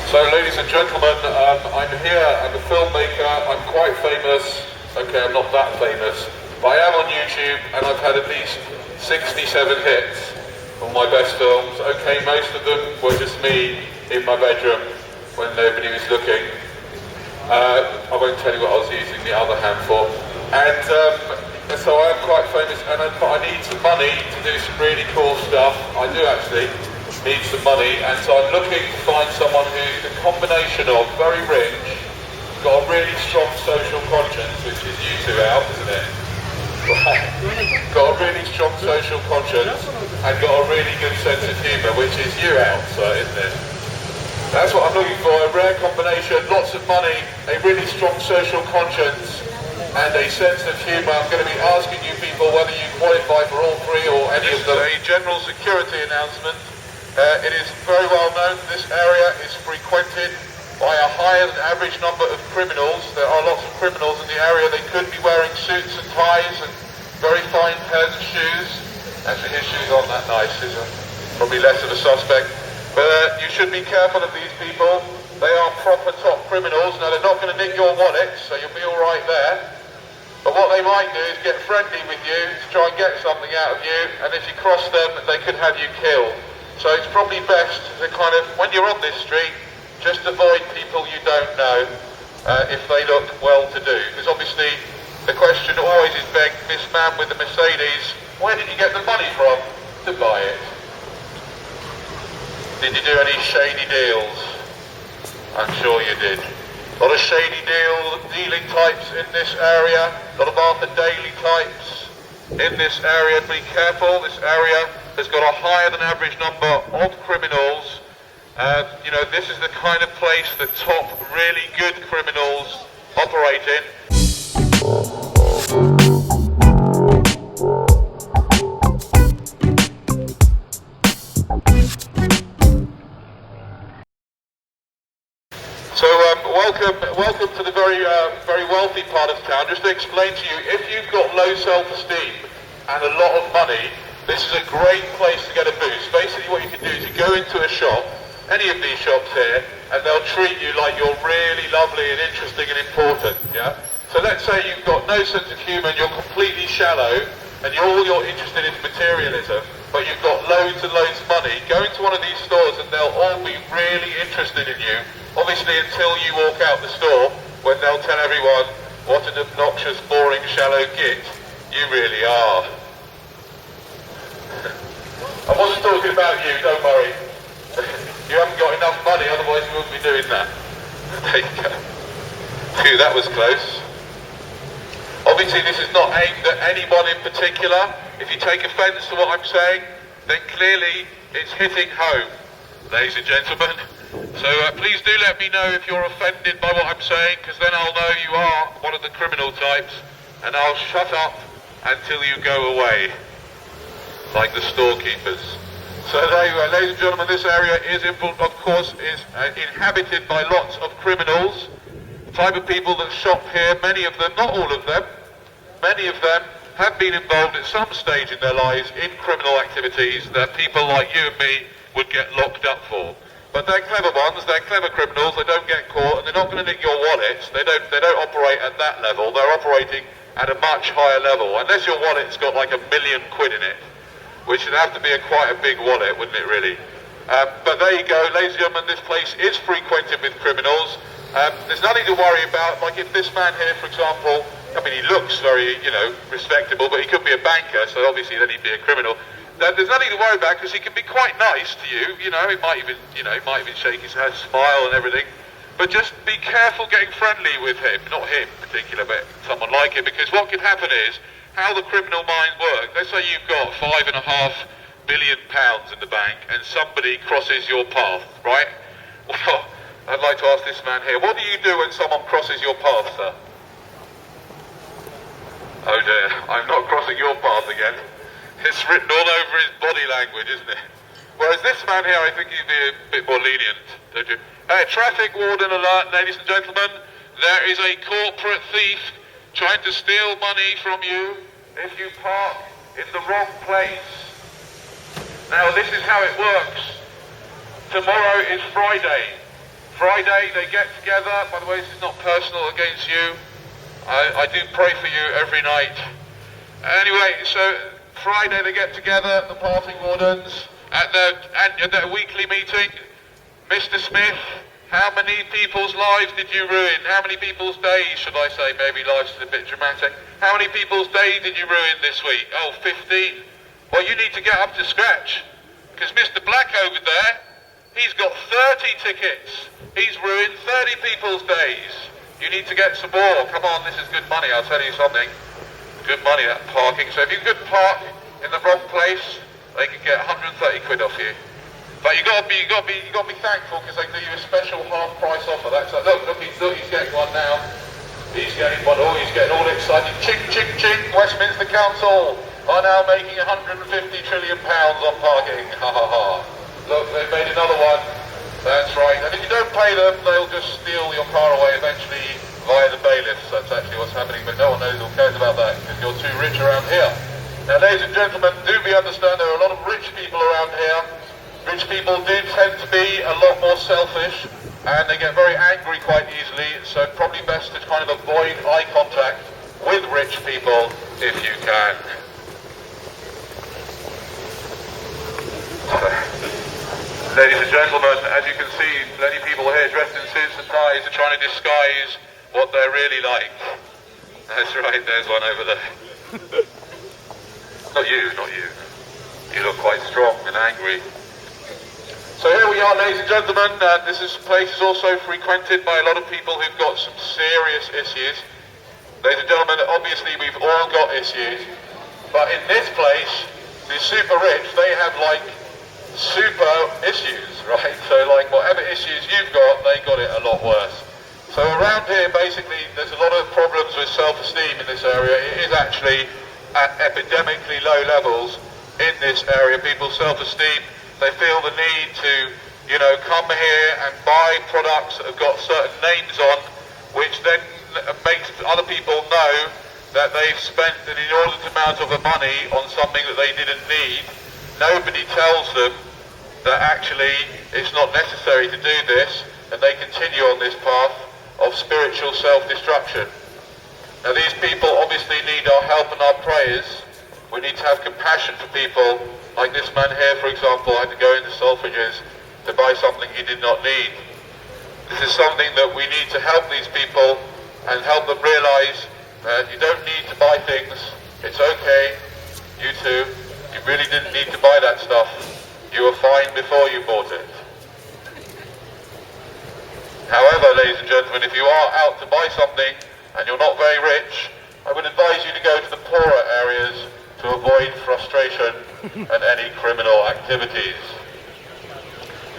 So, ladies and gentlemen, I'm here. I'm a filmmaker. I'm quite famous. Okay, I'm not that famous, but I am on YouTube, and I've had at least 67 hits of my best films. Okay, most of them were just me in my bedroom when nobody was looking. I won't tell you what I was using the other hand for. And so I'm quite famous, but I need some money to do some really cool stuff. I do actually need some money, and so I'm looking to find someone who's a combination of very rich, got a really strong social conscience, which is you two out, isn't it? Got a really strong social conscience, and got a really good sense of humour, which is you out, isn't it? That's what I'm looking for, a rare combination, lots of money, a really strong social conscience, and a sense of humour. I'm going to be asking you people whether you qualify for all three or any of them. A general security announcement. It is very well known this area is frequented by a higher than average number of criminals. There are lots of criminals in the area. They could be wearing suits and ties and very fine pairs of shoes. Actually, his shoes aren't that nice, is it? Probably less of a suspect. But you should be careful of these people. They are proper top criminals. Now, they're not going to nick your wallet, so you'll be all right there. But what they might do is get friendly with you to try and get something out of you, and if you cross them, they could have you killed. So it's probably best to kind of, when you're on this street, just avoid people you don't know if they look well-to-do. Because obviously the question always is begged, this man with the Mercedes, where did you get the money from to buy it? Did you do any shady deals? I'm sure you did. A lot of shady dealing types in this area, a lot of Arthur Daly types in this area. Be careful, this area has got a higher than average number of criminals. You know, this is the kind of place that top really good criminals operate in. So welcome to the very wealthy part of town. Just to explain to you, if you've got low self-esteem and a lot of money, this is a great place to get a boost. Basically what you can do is you go into a shop, any of these shops here, and they'll treat you like you're really lovely and interesting and important, yeah? So let's say you've got no sense of humour and you're completely shallow, and all you're interested in is materialism, but you've got loads and loads of money. Go into one of these stores and they'll all be really interested in you, obviously until you walk out the store, when they'll tell everyone what an obnoxious, boring, shallow git you really are. I wasn't talking about you, don't worry. You haven't got enough money, otherwise you wouldn't be doing that. There you go. Phew, that was close. Obviously this is not aimed at anyone in particular. If you take offence to what I'm saying, then clearly it's hitting home, ladies and gentlemen. So please do let me know if you're offended by what I'm saying, because then I'll know you are one of the criminal types, and I'll shut up until you go away. Like the storekeepers. So there you go, ladies and gentlemen, this area is, of course, is inhabited by lots of criminals. The type of people that shop here, many of them, not all of them, many of them have been involved at some stage in their lives in criminal activities that people like you and me would get locked up for. But they're clever ones, they're clever criminals, they don't get caught, and they're not going to nick your wallets. They don't operate at that level, they're operating at a much higher level, unless your wallet's got like £1 million in it. Which would have to be quite a big wallet, wouldn't it really? But there you go, ladies and gentlemen, this place is frequented with criminals. There's nothing to worry about, like if this man here, for example, I mean, he looks very, you know, respectable, but he could be a banker, so obviously then he'd be a criminal. There's nothing to worry about, because he can be quite nice to you, you know, he might even shake his hand, smile and everything. But just be careful getting friendly with him, not him in particular, but someone like him, because what could happen is, how the criminal mind works. Let's say you've got £5.5 billion in the bank and somebody crosses your path, right? Well, I'd like to ask this man here, what do you do when someone crosses your path, sir? Oh dear, I'm not crossing your path again. It's written all over his body language, isn't it? Whereas this man here, I think he'd be a bit more lenient, don't you? Traffic warden alert, ladies and gentlemen. There is a corporate thief trying to steal money from you if you park in the wrong place. Now this is how it works. Tomorrow is Friday. Friday they get together. By the way, this is not personal against you. I do pray for you every night. Anyway, so Friday they get together, the parking wardens, at their weekly meeting. Mr. Smith, how many people's lives did you ruin? How many people's days, should I say? Maybe lives is a bit dramatic. How many people's days did you ruin this week? Oh, 15. Well, you need to get up to scratch. Because Mr. Black over there, he's got 30 tickets. He's ruined 30 people's days. You need to get some more. Come on, this is good money, I'll tell you something. Good money, that parking. So if you could park in the wrong place, they could get 130 quid off you. But you got to be thankful, because they do you a special half price offer. That's like, look, he's getting one now. He's getting one. Oh, he's getting all excited. Ching, ching, ching. Westminster Council are now making 150 trillion pounds on parking. Ha ha ha. Look, they've made another one. That's right. And if you don't pay them, they'll just steal your car away eventually via the bailiffs. That's actually what's happening, but no one knows or cares about that because you're too rich around here. Now, ladies and gentlemen, do be understand there are a lot of rich people around here. Rich people do tend to be a lot more selfish and they get very angry quite easily, so probably best to kind of avoid eye contact with rich people if you can. Ladies and gentlemen, as you can see, many people here dressed in suits and ties are trying to disguise what they're really like. That's right, there's one over there. Not you, not you. You look quite strong and angry. So here we are, ladies and gentlemen. This place is also frequented by a lot of people who've got some serious issues. Ladies and gentlemen, obviously we've all got issues, but in this place, the super rich, they have like super issues, right? So like whatever issues you've got, they got it a lot worse. So around here, basically, there's a lot of problems with self-esteem in this area. It is actually at epidemically low levels in this area. People's self-esteem, they feel the need to, you know, come here and buy products that have got certain names on, which then makes other people know that they've spent an inordinate amount of money on something that they didn't need. Nobody tells them that actually it's not necessary to do this, and they continue on this path of spiritual self-destruction. Now these people obviously need our help and our prayers. We need to have compassion for people. Like this man here, for example, had to go into Selfridges to buy something he did not need. This is something that we need to help these people and help them realize that you don't need to buy things. It's okay. You too. You really didn't need to buy that stuff. You were fine before you bought it. However, ladies and gentlemen, if you are out to buy something and you're not very rich, I would advise you to go to the poorer areas to avoid frustration and any criminal activities.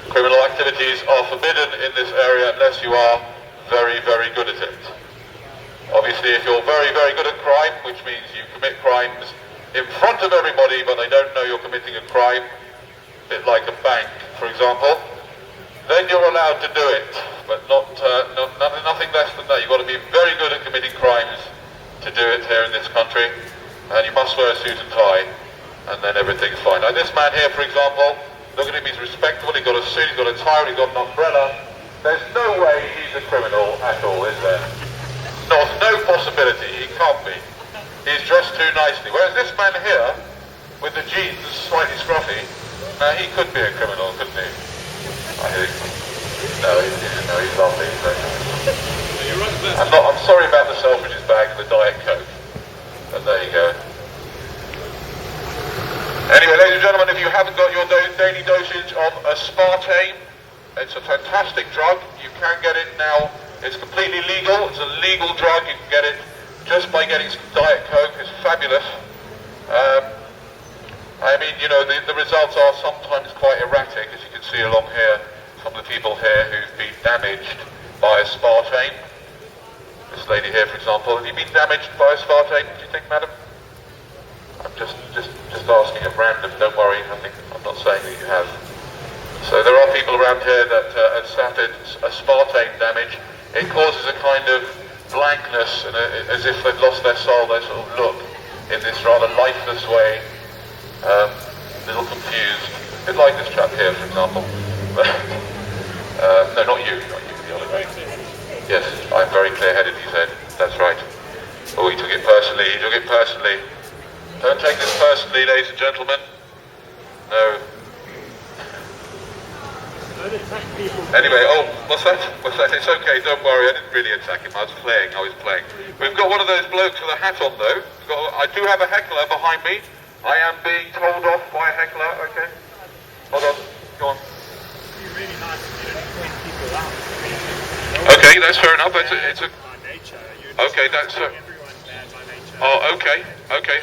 Criminal activities are forbidden in this area unless you are very, very good at it. Obviously, if you're very, very good at crime, which means you commit crimes in front of everybody but they don't know you're committing a crime, a bit like a bank, for example, then you're allowed to do it, but nothing less than that. You've got to be very good at committing crimes to do it here in this country, and you must wear a suit and tie, and then everything's fine. Now this man here, for example, look at him, he's respectable, he's got a suit, he's got a tie, he's got an umbrella. There's no way he's a criminal at all, is there? No possibility, he can't be. He's dressed too nicely. Whereas this man here, with the jeans slightly scruffy, now he could be a criminal, couldn't he? I think. No, he's lovely. I'm sorry about the Selfridges bag and the Diet Coke, but there you go. Anyway, ladies and gentlemen, if you haven't got your daily dosage of aspartame, it's a fantastic drug. You can get it now. It's completely legal. It's a legal drug. You can get it just by getting some Diet Coke. It's fabulous. I mean, you know, the results are sometimes quite erratic, as you can see along here. Some of the people here who've been damaged by aspartame. This lady here, for example, have you been damaged by aspartame, do you think, madam? I'm just asking at random, don't worry, I'm not saying that you have. So there are people around here that have suffered aspartame damage. It causes a kind of blankness, and as if they've lost their soul, they sort of look in this rather lifeless way, a little confused. A bit like this chap here, for example. No, not you, not you. I'm very clear-headed, he said. That's right. Oh, he took it personally, he took it personally. Don't take this personally, ladies and gentlemen. No. Anyway, oh, what's that? What's that? It's okay, don't worry, I didn't really attack him, I was playing. We've got one of those blokes with a hat on though. I do have a heckler behind me. I am being told off by a heckler, okay? Hold on, go on. Okay, that's fair enough. Okay, that's oh, okay,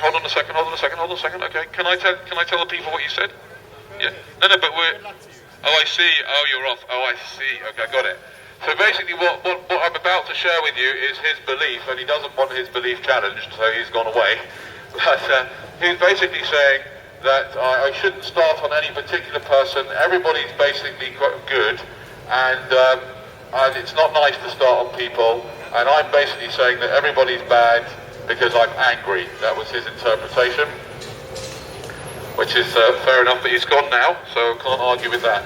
hold on a second, okay. Can I tell the people what you said? Yeah. No, but we're... Oh, I see. Oh, you're off. Oh, I see. Okay, I got it. So basically what I'm about to share with you is his belief, and he doesn't want his belief challenged, so he's gone away. But he's basically saying that I shouldn't start on any particular person. Everybody's basically good, and it's not nice to start on people. And I'm basically saying that everybody's bad because I'm angry. That was his interpretation. Which is fair enough, but he's gone now, so can't argue with that.